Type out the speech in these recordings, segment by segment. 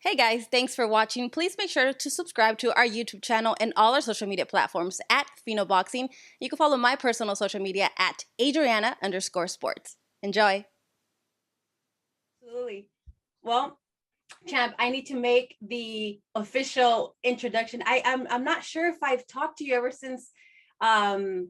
Hey guys, thanks for watching. Please make sure to subscribe to our YouTube channel and all our social media platforms at Fino Boxing. You can follow my personal social media at Adriana_sports. Enjoy. Absolutely. Well, champ, I need to make the official introduction. I'm not sure if I've talked to you ever since you're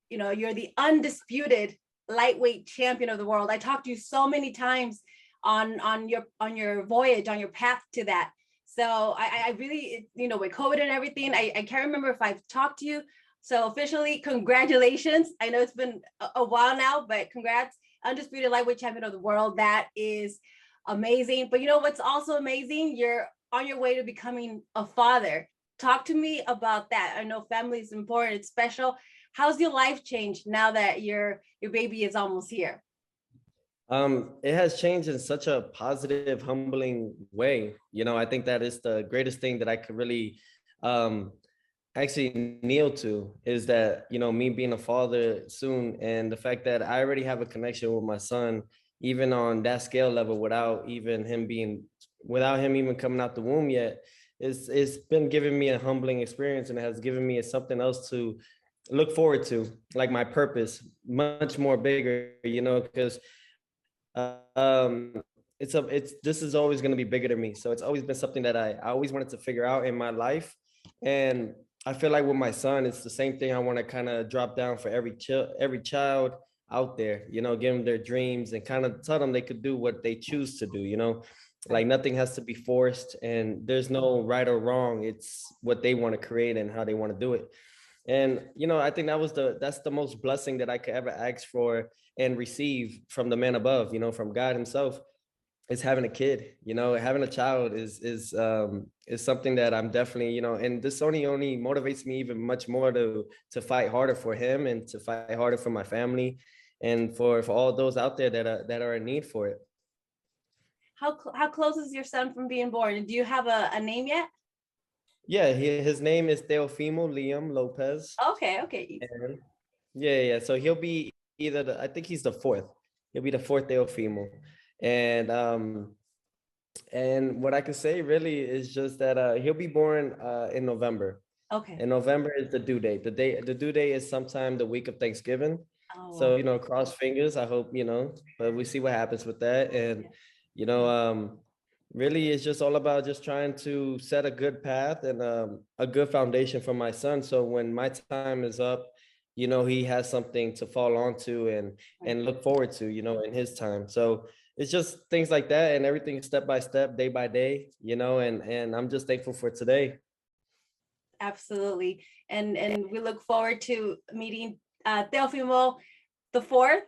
the undisputed lightweight champion of the world. I talked to you so many times on your voyage, on your path to that. So I really, with COVID and everything, I can't remember if I've talked to you. So officially, congratulations. I know it's been a while now, but congrats, undisputed lightweight champion of the world. That is amazing. But you know what's also amazing? You're on your way to becoming a father. Talk to me about that. I know family is important, it's special. How's your life changed now that your baby is almost here? It has changed in such a positive, humbling way. I think that is the greatest thing that I could really actually kneel to is that, me being a father soon, and the fact that I already have a connection with my son, even on that scale level, without him even coming out the womb yet. It's been giving me a humbling experience, and it has given me something else to look forward to, like my purpose, much more bigger, because this is always going to be bigger than me. So it's always been something that I always wanted to figure out in my life. And I feel like with my son, it's the same thing. I want to kind of drop down for every child out there, give them their dreams and kind of tell them they could do what they choose to do. Like nothing has to be forced, and there's no right or wrong. It's what they want to create and how they want to do it. And I think that's the most blessing that I could ever ask for and receive from the man above, from God himself, is having a kid. Having a child is something that I'm definitely, and this only motivates me even much more to fight harder for him and to fight harder for my family and for all those out there that are in need for it. How close is your son from being born? Do you have a name yet? Yeah, his name is Teofimo Lopez. Okay. And yeah. So he'll be I think he's the fourth. He'll be the fourth Teofimo. And what I can say really is just that he'll be born in November. Okay. And November is the due date. The due date is sometime the week of Thanksgiving. Oh, so cross fingers. I hope, but we see what happens with that. And really it's just all about just trying to set a good path and a good foundation for my son. So when my time is up, he has something to fall onto and look forward to, in his time. So it's just things like that, and everything step by step, day by day, and I'm just thankful for today. Absolutely. And we look forward to meeting Teofimo the fourth.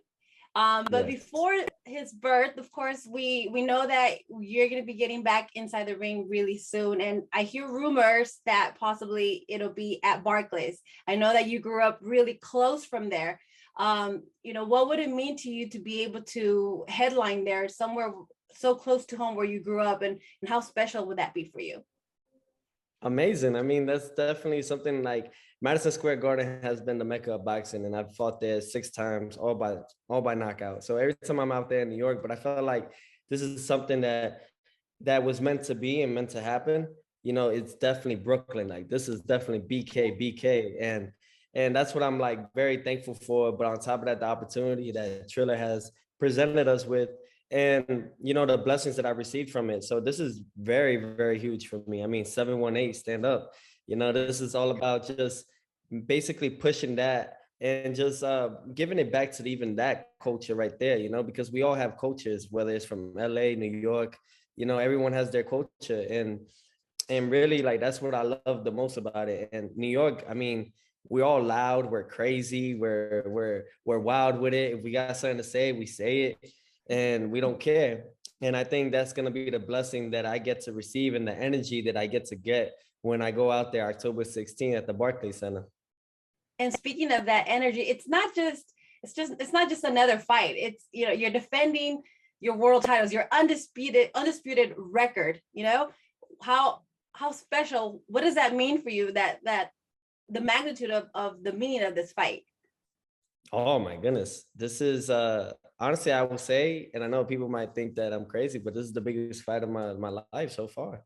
But yes. Before his birth, of course, we know that you're going to be getting back inside the ring really soon. And I hear rumors that possibly it'll be at Barclays. I know that you grew up really close from there. What would it mean to you to be able to headline there somewhere so close to home where you grew up, and how special would that be for you? Amazing. I mean, that's definitely something. Like Madison Square Garden has been the mecca of boxing, and I've fought there 6 times, all by knockout. So every time I'm out there in New York, but I felt like this is something that was meant to be and meant to happen. It's definitely Brooklyn. Like this is definitely BK, and that's what I'm like very thankful for. But on top of that, the opportunity that Triller has presented us with, and the blessings that I received from it. So this is very, very huge for me. I mean, 718, stand up. This is all about just basically pushing that and just giving it back to even that culture right there, because we all have cultures, whether it's from LA, New York, everyone has their culture. And really, like, that's what I love the most about it. And New York, I mean, we're all loud, we're crazy, we're wild with it. If we got something to say, we say it, and we don't care. And I think that's going to be the blessing that I get to receive, and the energy that I get to get when I go out there October 16th at the Barclays Center. And speaking of that energy, it's not just another fight. It's, you're defending your world titles, your undisputed record. How special, what does that mean for you, that the magnitude of the meaning of this fight? Oh my goodness. This is honestly, I will say, and I know people might think that I'm crazy, but this is the biggest fight of my life so far.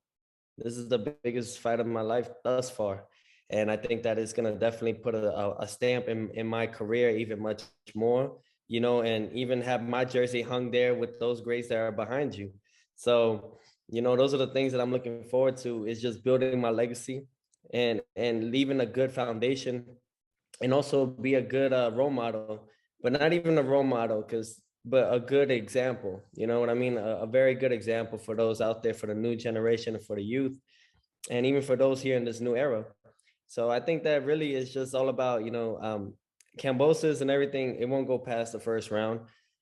This is the biggest fight of my life thus far. And I think that it's going to definitely put a stamp in my career even much more, you know, and even have my jersey hung there with those greats that are behind you. So, you know, those are the things that I'm looking forward to, is just building my legacy and leaving a good foundation, and also be a good role model, but not even a role model, but a good example. You know what I mean? A very good example for those out there, for the new generation, and for the youth, and even for those here in this new era. So I think that really is just all about, you know, Kambosos and everything. It won't go past the first round,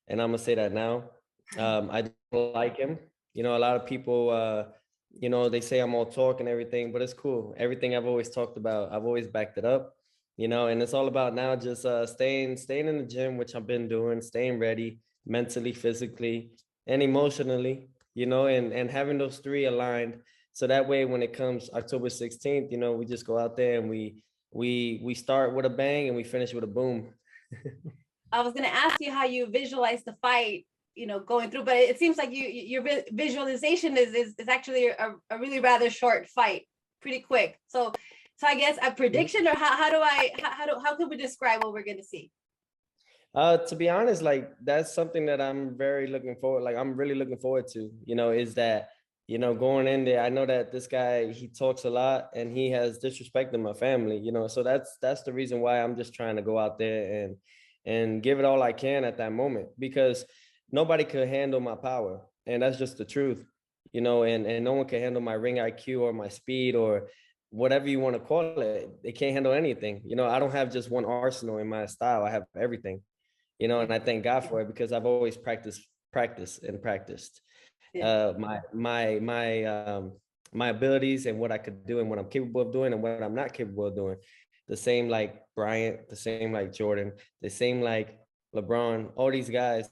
and I'm gonna say that now. I don't like him. You know, a lot of people, you know, they say I'm all talk and everything, but it's cool. Everything I've always talked about, I've always backed it up. You know, and it's all about now just staying in the gym, which I've been doing, staying ready mentally, physically, and emotionally. You know, and having those three aligned, so that way when it comes October 16th, you know, we just go out there and we start with a bang and we finish with a boom. I was going to ask you how you visualize the fight, you know, going through, but it seems like your visualization is actually a really rather short fight, pretty quick. So I guess a prediction, or how can we describe what we're going to see? To be honest, like that's something that I'm very looking forward. Like I'm really looking forward to. You know, is that, you know, going in there, I know that this guy, he talks a lot and he has disrespected my family. You know, so that's the reason why I'm just trying to go out there and give it all I can at that moment, because nobody could handle my power, and that's just the truth. You know, and no one can handle my ring IQ or my speed or whatever you want to call it. They can't handle anything. You know, I don't have just one arsenal in my style. I have everything, you know, and I thank God for it, because I've always practiced Yeah. my abilities and what I could do and what I'm capable of doing and what I'm not capable of doing. The same like Bryant, the same like Jordan, the same like LeBron, all these guys,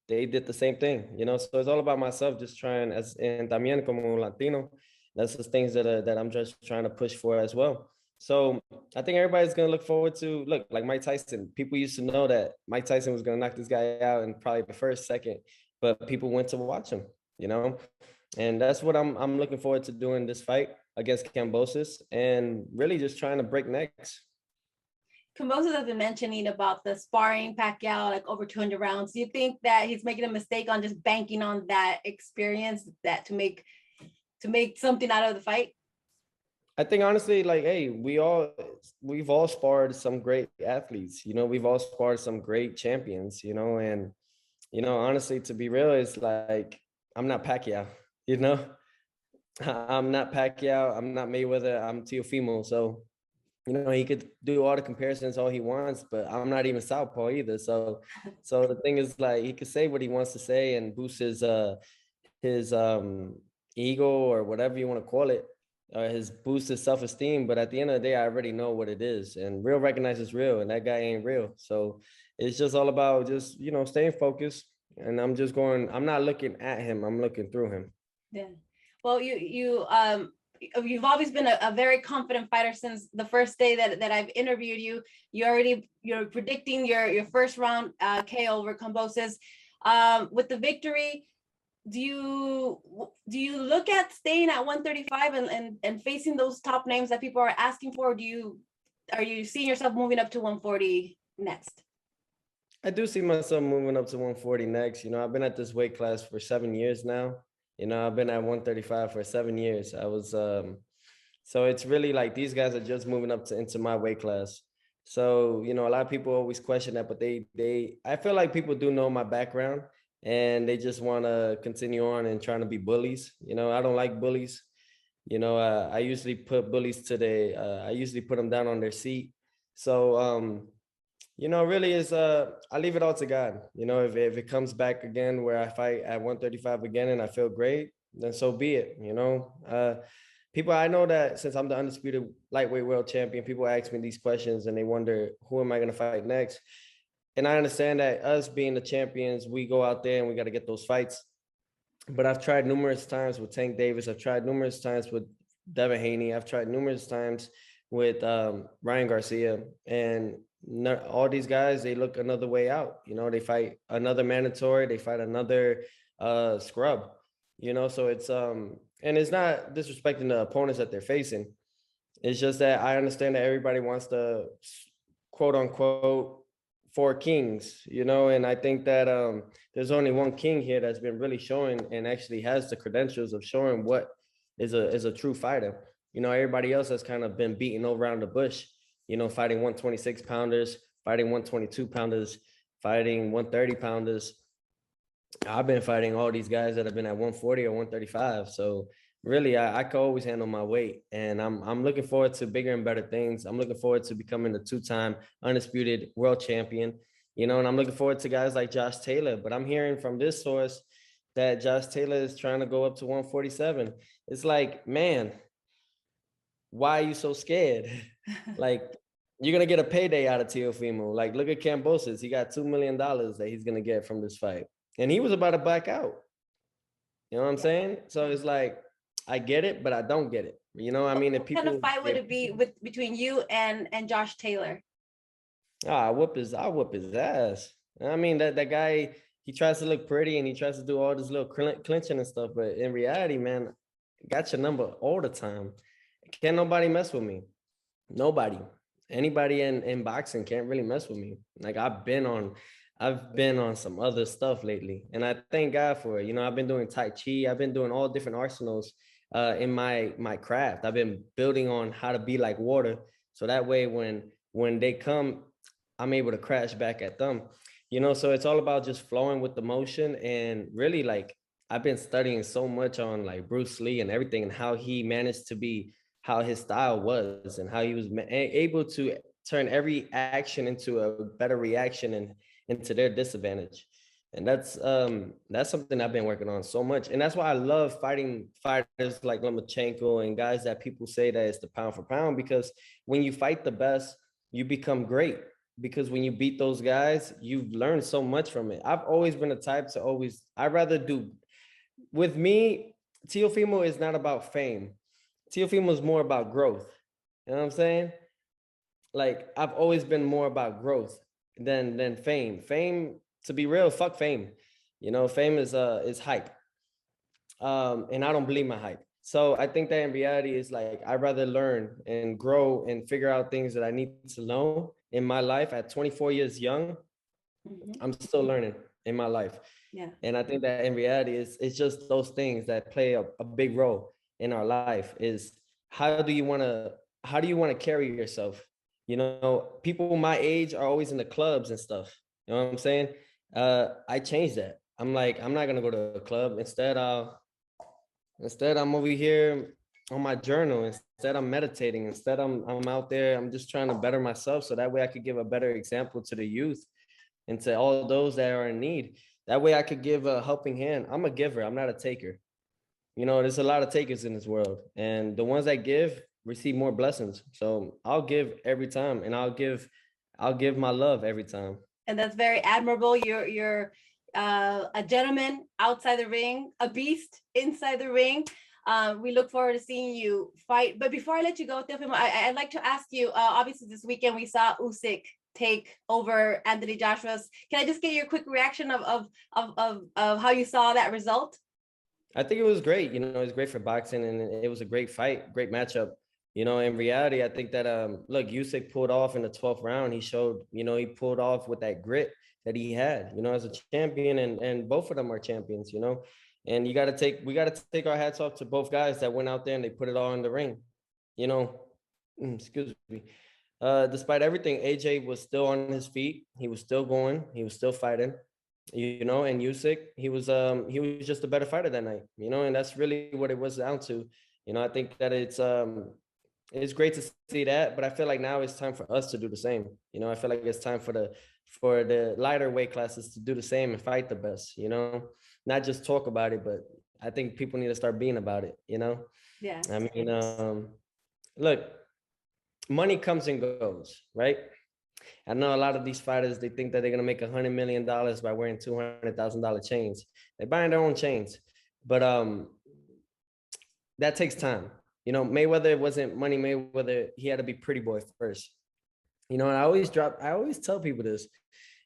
they did the same thing, you know. So it's all about myself, just trying, as and también como Latino, that's the things that I'm just trying to push for as well. So I think everybody's gonna look forward to, look, like Mike Tyson. People used to know that Mike Tyson was gonna knock this guy out in probably the first second, but people went to watch him, you know, and that's what I'm looking forward to doing this fight against Kambosos, and really just trying to break necks. Kambosos has been mentioning about the sparring Pacquiao, like over 200 rounds. Do you think that he's making a mistake on just banking on that experience, that to make something out of the fight? I think honestly, like, hey, we've all sparred some great athletes, you know, we've all sparred some great champions, you know, and you know, honestly, to be real, it's like I'm not Pacquiao, you know. I'm not Pacquiao, I'm not Mayweather, I'm Teofimo. So, you know, he could do all the comparisons all he wants, but I'm not even Southpaw either. So the thing is, like, he could say what he wants to say and boost his ego or whatever you want to call it, his boost his self-esteem. But at the end of the day, I already know what it is, and real recognizes real, and that guy ain't real. So it's just all about just, you know, staying focused. And I'm not looking at him, I'm looking through him. Yeah. Well, you've always been a very confident fighter since the first day that I've interviewed you. You're predicting your first round KO over Kambosos. With the victory, do you look at staying at 135 and facing those top names that people are asking for? Or are you seeing yourself moving up to 140 next? I do see myself moving up to 140 next. You know, I've been at this weight class for 7 years now. You know, I've been at 135 for 7 years. So it's really like these guys are just moving up into my weight class. So, you know, a lot of people always question that, but I feel like people do know my background, and they just want to continue on and trying to be bullies. You know, I don't like bullies. You know, I usually put bullies I usually put them down on their seat. So, you know, really is I leave it all to God. You know, if it comes back again where I fight at 135 again and I feel great, then so be it. You know, people, I know that since I'm the undisputed lightweight world champion, people ask me these questions and they wonder, who am I going to fight next? And I understand that us being the champions, we go out there and we got to get those fights. But I've tried numerous times with Tank Davis. I've tried numerous times with Devin Haney. I've tried numerous times with Ryan Garcia. And all these guys, they look another way out. You know, they fight another mandatory, they fight another scrub. You know, so it's and it's not disrespecting the opponents that they're facing. It's just that I understand that everybody wants the quote unquote four kings, you know, and I think that there's only one king here that's been really showing and actually has the credentials of showing what is a true fighter. You know, everybody else has kind of been beaten around the bush, you know, fighting 126 pounders, fighting 122 pounders, fighting 130 pounders. I've been fighting all these guys that have been at 140 or 135. So really, I could always handle my weight, and I'm looking forward to bigger and better things. I'm looking forward to becoming the 2-time undisputed world champion, you know, and I'm looking forward to guys like Josh Taylor. But I'm hearing from this source that Josh Taylor is trying to go up to 147. It's like, man, why are you so scared? Like, you're gonna get a payday out of Teofimo. Like, look at Kambosos. He got $2 million that he's gonna get from this fight. And he was about to back out. You know what I'm saying? So it's like, I get it, but I don't get it. You know, I mean, if people, what kind of fight would it be between you and Josh Taylor? I whoop his ass. I mean, that guy, he tries to look pretty and he tries to do all this little clinching and stuff, but in reality, man, got your number all the time. Can't nobody mess with me. Nobody. Anybody in boxing can't really mess with me. Like, I've been on some other stuff lately, and I thank God for it. You know, I've been doing Tai Chi. I've been doing all different arsenals in my craft. I've been building on how to be like water, so that way when they come, I'm able to crash back at them. You know, so it's all about just flowing with the motion. And really, like, I've been studying so much on like Bruce Lee and everything, and how he managed to be, how his style was, and how he was able to turn every action into a better reaction and into their disadvantage. And that's something I've been working on so much. And that's why I love fighting fighters like Lomachenko and guys that people say that it's the pound for pound, because when you fight the best, you become great. Because when you beat those guys, you've learned so much from it. I've always been the type to I'd rather do, with me, Teofimo is not about fame. Teofimo is more about growth. You know what I'm saying? Like, I've always been more about growth than fame. Fame, to be real, fuck fame. You know, fame is hype. And I don't believe my hype. So I think that in reality is like, I'd rather learn and grow and figure out things that I need to know in my life. At 24 years young, I'm still learning in my life. Yeah. And I think that in reality it's just those things that play a big role in our life. Is how do you want to carry yourself? You know, people my age are always in the clubs and stuff. You know what I'm saying? I changed that. I'm like, I'm not gonna go to a club. Instead, I'm over here on my journal. Instead, I'm meditating. Instead, I'm out there. I'm just trying to better myself, so that way I could give a better example to the youth and to all those that are in need. That way I could give a helping hand. I'm a giver. I'm not a taker. You know, there's a lot of takers in this world, and the ones that give receive more blessings. So I'll give every time, and I'll give my love every time. And that's very admirable. You're a gentleman outside the ring, a beast inside the ring. We look forward to seeing you fight. But before I let you go, Teofimo, I'd like to ask you, obviously this weekend we saw Usyk take over Anthony Joshua's. Can I just get your quick reaction of how you saw that result? I think it was great. You know, it was great for boxing, and it was a great fight, great matchup. You know, in reality, I think that look, Usyk pulled off in the 12th round. He showed, you know, he pulled off with that grit that he had, you know, as a champion, and both of them are champions, you know. And we got to take our hats off to both guys that went out there and they put it all in the ring. You know, excuse me. Despite everything, AJ was still on his feet. He was still going. He was still fighting. You know, and Usyk, he was just a better fighter that night. You know, and that's really what it was down to. You know, I think that it's great to see that, but I feel like now it's time for us to do the same. You know, I feel like it's time for the lighter weight classes to do the same and fight the best. You know, not just talk about it, but I think people need to start being about it. You know, yeah. I mean, look, money comes and goes, right? I know a lot of these fighters, they think that they're gonna make $100 million by wearing $200,000 chains. They're buying their own chains, but that takes time. You know, Mayweather wasn't money Mayweather. He had to be pretty boy first. You know, and I always tell people this,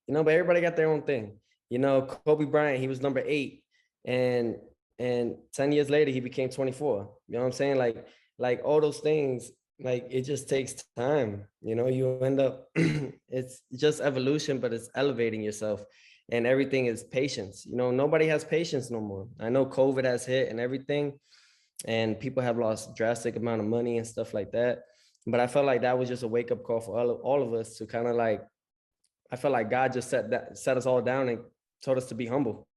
you know, but everybody got their own thing. You know, Kobe Bryant, he was number 8, and 10 years later he became 24. You know what I'm saying? Like all those things, like it just takes time. You know, you end up it's just evolution, but it's elevating yourself. And everything is patience. You know, nobody has patience no more. I know COVID has hit and everything, and people have lost drastic amount of money and stuff like that. But I felt like that was just a wake up call for all of us to kind of like, I felt like God just set us all down and told us to be humble.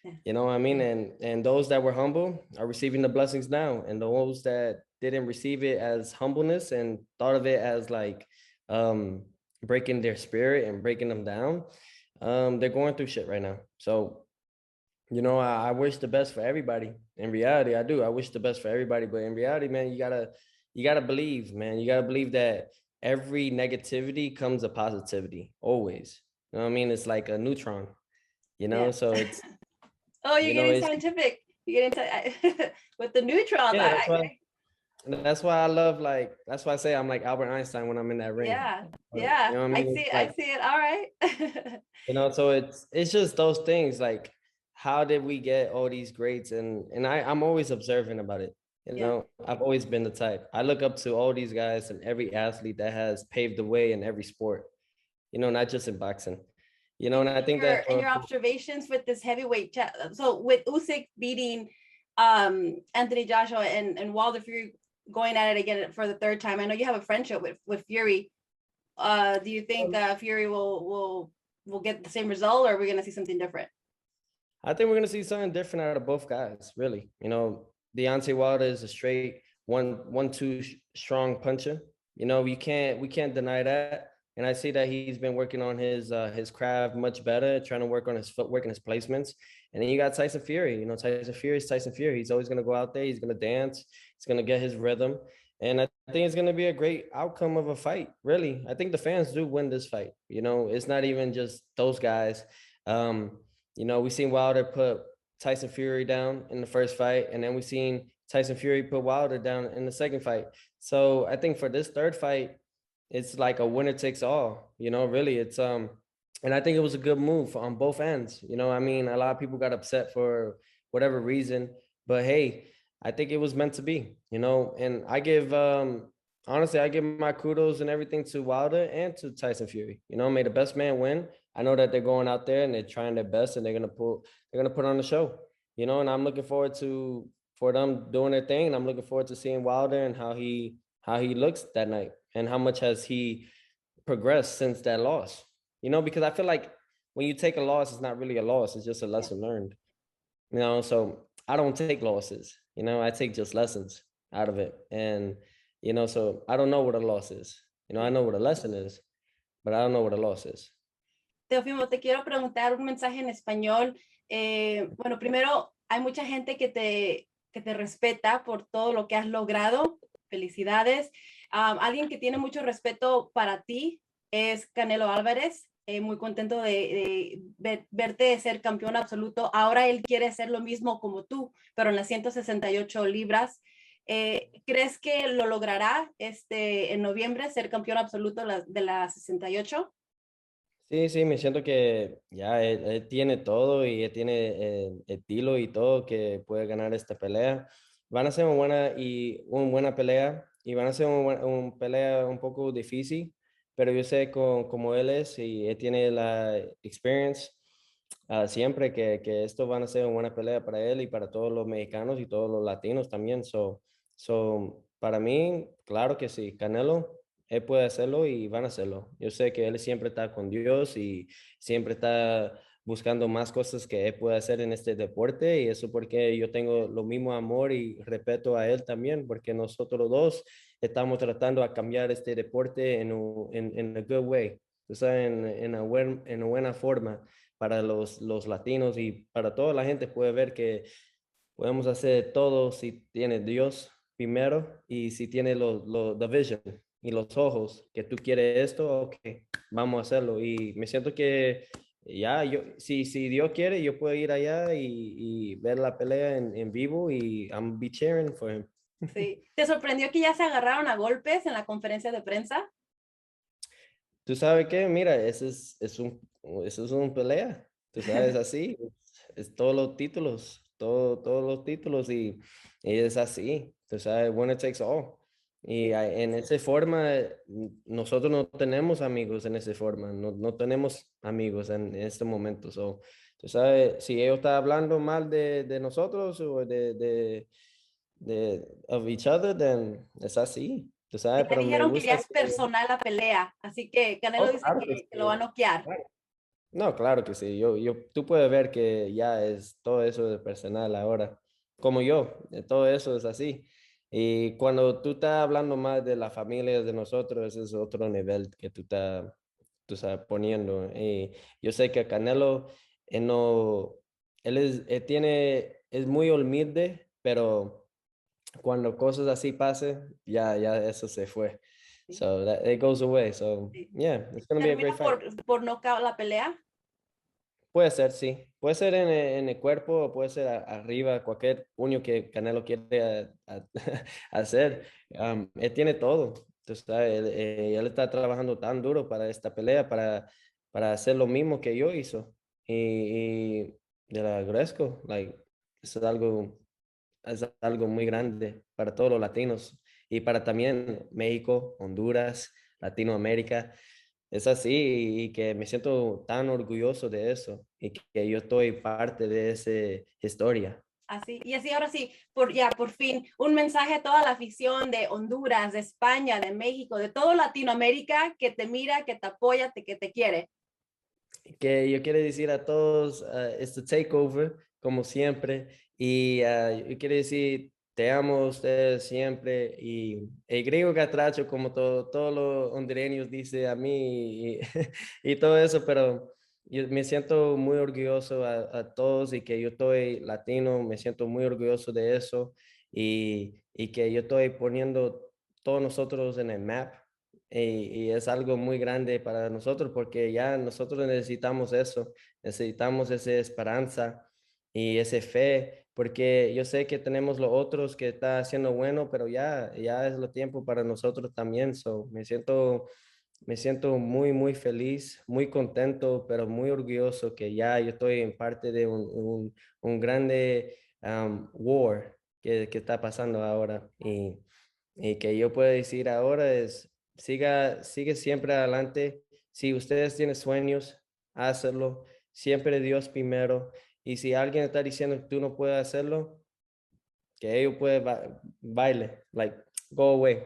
Yeah. You know what I mean? And those that were humble are receiving the blessings now. And those that didn't receive it as humbleness and thought of it as like breaking their spirit and breaking them down, they're going through shit right now. So, you know, I wish the best for everybody. In reality, I do. I wish the best for everybody. But in reality, man, you gotta believe, man. You gotta believe that every negativity comes a positivity, always. You know what I mean? It's like a neutron, you know? Yeah. So it's, Oh, you're you know, getting it's, scientific. You're getting with the neutrons. yeah, that's why I love, like, that's why I say I'm like Albert Einstein when I'm in that ring. Yeah, You know what I I mean? see. It's I like, see it. All right. you know, so it's just those things, like, how did we get all these grades? And I'm always observing about it. You Yeah. know, I've always been the type. I look up to all these guys and every athlete that has paved the way in every sport, you know, not just in boxing. You know, and I think that And your observations with this heavyweight so with Usyk beating Anthony Joshua and Wilder Fury going at it again for the third time. I know you have a friendship with Fury. Do you think Fury will get the same result, or are we going to see something different? I think we're gonna see something different out of both guys, really. You know, Deontay Wilder is a straight one two strong puncher. You know, we can't deny that. And I see that he's been working on his craft much better, trying to work on his footwork and his placements. And then you got Tyson Fury. You know, Tyson Fury is Tyson Fury. He's always gonna go out there. He's gonna dance. He's gonna get his rhythm. And I think it's gonna be a great outcome of a fight. Really, I think the fans do win this fight. You know, it's not even just those guys. You know, we seen Wilder put Tyson Fury down in the first fight, and then we seen Tyson Fury put Wilder down in the second fight. So I think for this third fight, it's like a winner takes all. You know, really, it's and I think it was a good move on both ends. You know, I mean, a lot of people got upset for whatever reason, but hey, I think it was meant to be. You know, and I give honestly, I give my kudos and everything to Wilder and to Tyson Fury. You know, may the best man win. I know that they're going out there and they're trying their best and they're gonna put on the show, you know, and I'm looking forward to for them doing their thing. And I'm looking forward to seeing Wilder and how he looks that night and how much has he progressed since that loss. You know, because I feel like when you take a loss, it's not really a loss, it's just a lesson learned. You know, so I don't take losses, you know, I take just lessons out of it. And, you know, so I don't know what a loss is. You know, I know what a lesson is, but I don't know what a loss is. Teofimo, te quiero preguntar un mensaje en español. Bueno, primero, hay mucha gente que te respeta por todo lo que has logrado. Felicidades. Alguien que tiene mucho respeto para ti es Canelo Álvarez. Muy contento de verte ser campeón absoluto. Ahora él quiere hacer lo mismo como tú, pero en las 168 libras. ¿Crees que lo logrará en noviembre, ser campeón absoluto de la 68? Sí, sí, me siento que ya él tiene todo y él tiene el estilo y todo que puede ganar esta pelea. Van a ser una buena pelea y van a ser una pelea un poco difícil, pero yo sé como él es y él tiene la experience siempre que esto van a ser una buena pelea para él y para todos los mexicanos y todos los latinos también. Para mí, claro que sí, Canelo él puede hacerlo y van a hacerlo. Yo sé que él siempre está con Dios y siempre está buscando más cosas que él puede hacer en este deporte y eso porque yo tengo lo mismo amor y respeto a él también, porque nosotros dos estamos tratando de cambiar este deporte en a good way, o sea, en una buena forma para los latinos y para toda la gente puede ver que podemos hacer todo si tiene Dios primero y si tiene the vision y los ojos, que tú quieres esto, ok, vamos a hacerlo. Y me siento que ya, si Dios quiere, yo puedo ir allá y ver la pelea en vivo y I'm be cheering for him. Sí. ¿Te sorprendió que ya se agarraron a golpes en la conferencia de prensa? tú sabes qué, mira, eso es un pelea, tú sabes, así, es todos los títulos, todos los títulos y es así, tú sabes, winner takes all. Y en esa forma, nosotros no tenemos amigos en esa forma, no tenemos amigos en este momento. So, tú sabes, si ellos están hablando mal de nosotros o of each other, then es así, tú sabes, Ya pero me dijeron que ya gusta es que... personal la pelea, así que Canelo Oh, dice claro que que lo va a sí. noquear. Claro. No, claro que sí. Tú puedes ver que ya es todo eso de personal ahora. Como yo, todo eso es así. Y cuando tú estás hablando más de la familia de nosotros, ese es otro nivel que tú estás poniendo. Y yo sé que Canelo, él no, es muy humilde, pero cuando cosas así pasen, ya eso se fue. Sí, So it goes away. So sí. yeah, it's going to be a ¿Termina great fight. por nocaut la pelea? Puede ser, sí. Puede ser en el cuerpo o puede ser arriba, cualquier puño que Canelo quiere hacer. Él tiene todo. Entonces, él está trabajando tan duro para esta pelea, para hacer lo mismo que yo hizo. Y le agradezco. Like, eso es algo muy grande para todos los latinos y para también México, Honduras, Latinoamérica. Es así y que me siento tan orgulloso de eso y que yo estoy parte de esa historia. Así, y así ahora sí, por fin, un mensaje a toda la afición de Honduras, de España, de México, de todo Latinoamérica que te mira, que te apoya, que te quiere. Que yo quiero decir a todos, este takeover, como siempre, y yo quiero decir, te amo a ustedes siempre, y el griego catracho, como todos los hondureños dice a mí, y, y todo eso, pero yo me siento muy orgulloso a todos, y que yo estoy latino, me siento muy orgulloso de eso, y que yo estoy poniendo todos nosotros en el map, y es algo muy grande para nosotros porque ya nosotros necesitamos eso, necesitamos esa esperanza y esa fe, porque yo sé que tenemos los otros que está haciendo bueno, pero ya es lo tiempo para nosotros también. So, me siento muy feliz, muy contento, pero muy orgulloso que ya yo estoy en parte de un grande war que está pasando ahora. Y que yo puedo decir ahora es, sigue siempre adelante. Si ustedes tienen sueños, hácerlo. Siempre Dios primero. Y si alguien está diciendo que tú no puedes hacerlo, que ellos pueden baile, like, go away.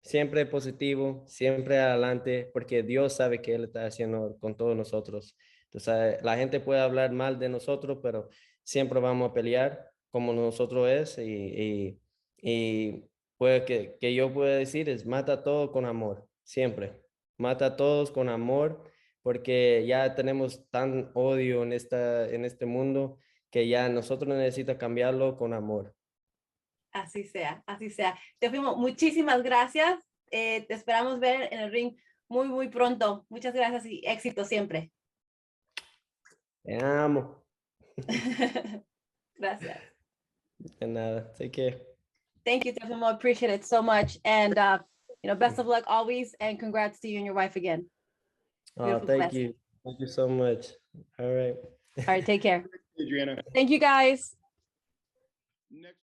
Siempre positivo, siempre adelante, porque Dios sabe que Él está haciendo con todos nosotros. Entonces, la gente puede hablar mal de nosotros, pero siempre vamos a pelear como nosotros es y puede que yo pueda decir es mata todo con amor, siempre. Mata a todos con amor, porque ya tenemos tan odio en este mundo que ya nosotros necesitamos cambiarlo con amor. Así sea, así sea. Teofimo, muchísimas gracias. Te esperamos ver en el ring muy pronto. Muchas gracias y éxito siempre. Te amo. Gracias. De nada. Take care. Thank you, Teofimo. Appreciate it so much. And, best of luck always. And congrats to you and your wife again. Oh, Beautiful thank blessing. you. Thank you so much. All right. All right, take care. Adriana. Thank you, guys. Next.